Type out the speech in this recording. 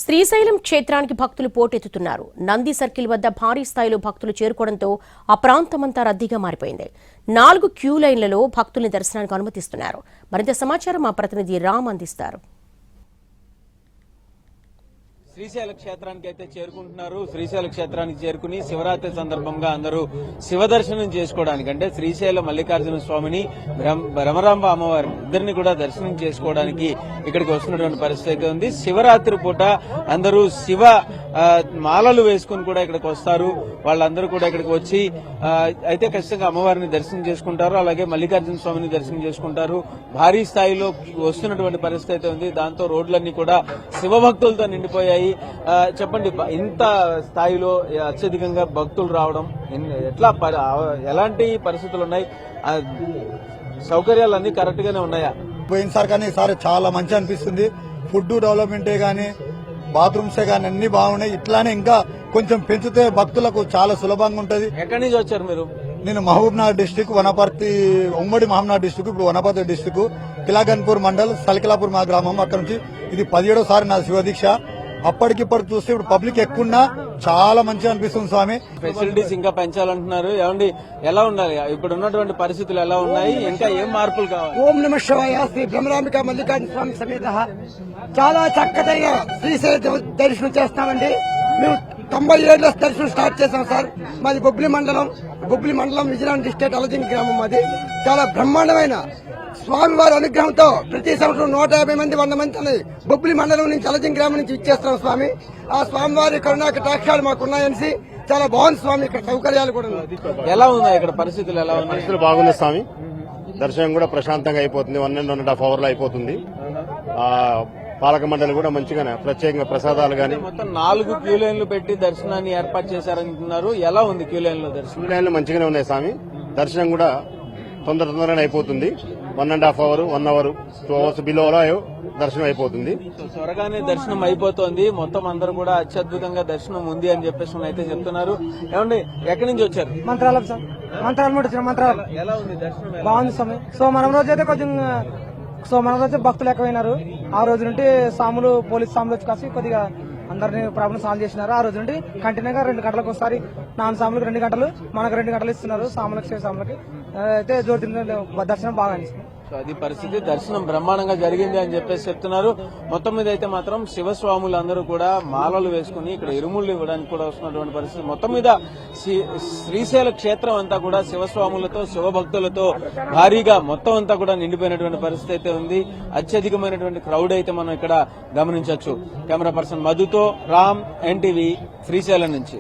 శ్రీశైలం క్షేత్రానికి భక్తులు పోటెత్తుతున్నారు. నంది సర్కిల్ వద్ద భారీ స్థాయిలో భక్తులు చేరుకోవడంతో ఆ ప్రాంతమంతా రద్దీగా మారిపోయింది. 4 క్యూ లైన్లలో భక్తుల్ని దర్శనానికి అనుమతిస్తున్నారు. మరింత సమాచారం మా ప్రతినిధి రామ్ అందిస్తారు. శ్రీశైల క్షేత్రానికి అయితే చేరుకుంటున్నారు. శ్రీశైల క్షేత్రానికి చేరుకుని శివరాత్రి సందర్భంగా అందరూ శివ దర్శనం చేసుకోవడానికి, అంటే శ్రీశైల మల్లికార్జున స్వామిని, భ్రమరాంబ అమ్మవారి ఇద్దరిని కూడా దర్శనం చేసుకోవడానికి ఇక్కడికి వస్తున్నటువంటి పరిస్థితి ఉంది. శివరాత్రి పూట అందరూ శివ మాలలు వేసుకుని కూడా ఇక్కడికి వస్తారు. వాళ్ళందరూ కూడా ఇక్కడికి వచ్చి అయితే ఖచ్చితంగా అమ్మవారిని దర్శనం చేసుకుంటారు. అలాగే మల్లికార్జున స్వామిని దర్శనం చేసుకుంటారు. భారీ స్థాయిలో వస్తున్నటువంటి పరిస్థితి అయితే ఉంది. దాంతో రోడ్లన్నీ కూడా శివభక్తులతో నిండిపోయాయి. చెప్పండి, ఇంత స్థాయిలో అత్యధికంగా భక్తులు రావడం ఎట్లా, ఎలాంటి పరిస్థితులు ఉన్నాయి? సౌకర్యాలన్నీ కరెక్ట్ గానే ఉన్నాయా? పోయినసారి కానీ ఈసారి చాలా మంచి అనిపిస్తుంది. ఫుడ్ డెవలప్మెంటే గానీ, బాత్రూమ్సే గానీ అన్ని బాగున్నాయి. ఇట్లానే ఇంకా కొంచెం పెంచితే భక్తులకు చాలా సులభంగా ఉంటది. ఎక్కడి నుంచి వచ్చారు మీరు? నేను మహబూబ్నగర్ డిస్టిక్, వనపర్తి, ఉమ్మడి మహబూబ్నగర్ డిస్టిక్, ఇప్పుడు వనపర్తి డిస్టిక్, కిలాగన్పూర్ మండల్, సలికిలాపూర్ మా గ్రామం. అక్కడ నుంచి ఇది 17వ నా శివదీక్ష. అప్పటికిప్పటి చూస్తే ఇప్పుడు పబ్లిక్ ఎక్కువన్నా చాలా మంచిగా అనిపిస్తుంది స్వామి. ఫెసిలిటీస్ ఇంకా పెంచాలంటున్నారు. ఏమండి, ఎలా ఉండాలి? ఇప్పుడు ఉన్నటువంటి పరిస్థితులు ఎలా ఉన్నాయి? ఇంకా ఏం మార్పులు కావాలి? ఓం నమ శివాయ. శ్రీ భ్రమరాంబిక మల్లికార్జున స్వామి సమేత చాలా చక్కగా శ్రీశైల దర్శనం చేస్తామండి. మేము 97లో దర్శనం స్టార్ట్ చేసాం సార్. మాది బొబ్బిలి మండలం విజయనగరం డిస్ట్రిక్ట్ అలజింగ్ గ్రామం. మాది చాలా బ్రహ్మాండమైన స్వామివారి అనుగ్రహంతో ప్రతి సంవత్సరం 150 మంది 100 మంది బొబ్బిలి మండలం నుంచి అలజింగ్ గ్రామం నుంచి ఇచ్చేస్తాం స్వామి. ఆ స్వామివారి కరుణా కటాక్షాలు మాకున్నాయని చాలా బాగుంది స్వామి. ఇక్కడ సౌకర్యాలు కూడా ఎలా ఉన్నాయి? ఇక్కడ పరిస్థితులు ఎలా ఉన్నాయి? పరిస్థితులు బాగున్నాయి స్వామి. దర్శనం కూడా ప్రశాంతంగా అయిపోతుంది. 1.5 అవర్లో అయిపోతుంది. పాలక మండలి కూడా మంచిగానే ప్రత్యేకంగా ప్రసాదాలు గానీ మొత్తం 4 క్యూ లైన్లు పెట్టి దర్శనాన్ని ఏర్పాటు చేశారంటున్నారు. ఎలా ఉంది క్యూ లైన్ లో దర్శనం? క్యూ లైన్లు మంచిగానే ఉన్నాయి స్వామి. దర్శనం కూడా తొందరగానే అయిపోతుంది. 1.5 అవర్, 1 అవర్, 2 అవర్స్ బిలోలో దర్శనం అయిపోతుంది. త్వరగానే దర్శనం అయిపోతుంది. మొత్తం అందరూ కూడా అత్యద్భుతంగా దర్శనం ఉంది అని చెప్పేసి అయితే చెప్తున్నారు. ఏమండి, ఎక్కడి నుంచి వచ్చారు? మంత్రాలు సార్. మంత్రాలు ఎలా ఉంది దర్శనం? బాగుంది స్వామి. సోమవారం రోజు అయితే భక్తులు ఎక్కువైనారు. ఆ రోజు నుండి పోలీస్ సాములు వచ్చి కాసి కొద్దిగా అందరినీ ప్రాబ్లం సాల్వ్ చేసినారు. ఆ రోజు నుండి కంటిన్యూగా 2 గంటలకు ఒకసారి నాన్ సాములకు 2 గంటలు, మనకు 2 గంటలు ఇస్తున్నారు. సాములకి అయితే దర్శనం బాగా అనిపిస్తుంది. అది పరిస్థితి. దర్శనం బ్రహ్మాండంగా జరిగింది అని చెప్పేసి చెప్తున్నారు. మొత్తం మీద అయితే మాత్రం శివస్వాములందరూ కూడా మాలలు వేసుకుని ఇక్కడ ఇరుముళ్ళు ఇవ్వడానికి కూడా వస్తున్నటువంటి పరిస్థితి. మొత్తం మీద శ్రీశైల క్షేత్రం అంతా కూడా శివస్వాములతో, శివభక్తులతో భారీగా మొత్తం అంతా కూడా నిండిపోయినటువంటి పరిస్థితి అయితే ఉంది. అత్యధికమైనటువంటి క్రౌడ్ అయితే మనం ఇక్కడ గమనించవచ్చు. కెమెరా పర్సన్ మధుతో రామ్, ఎన్టీవీ, శ్రీశైలం నుంచి.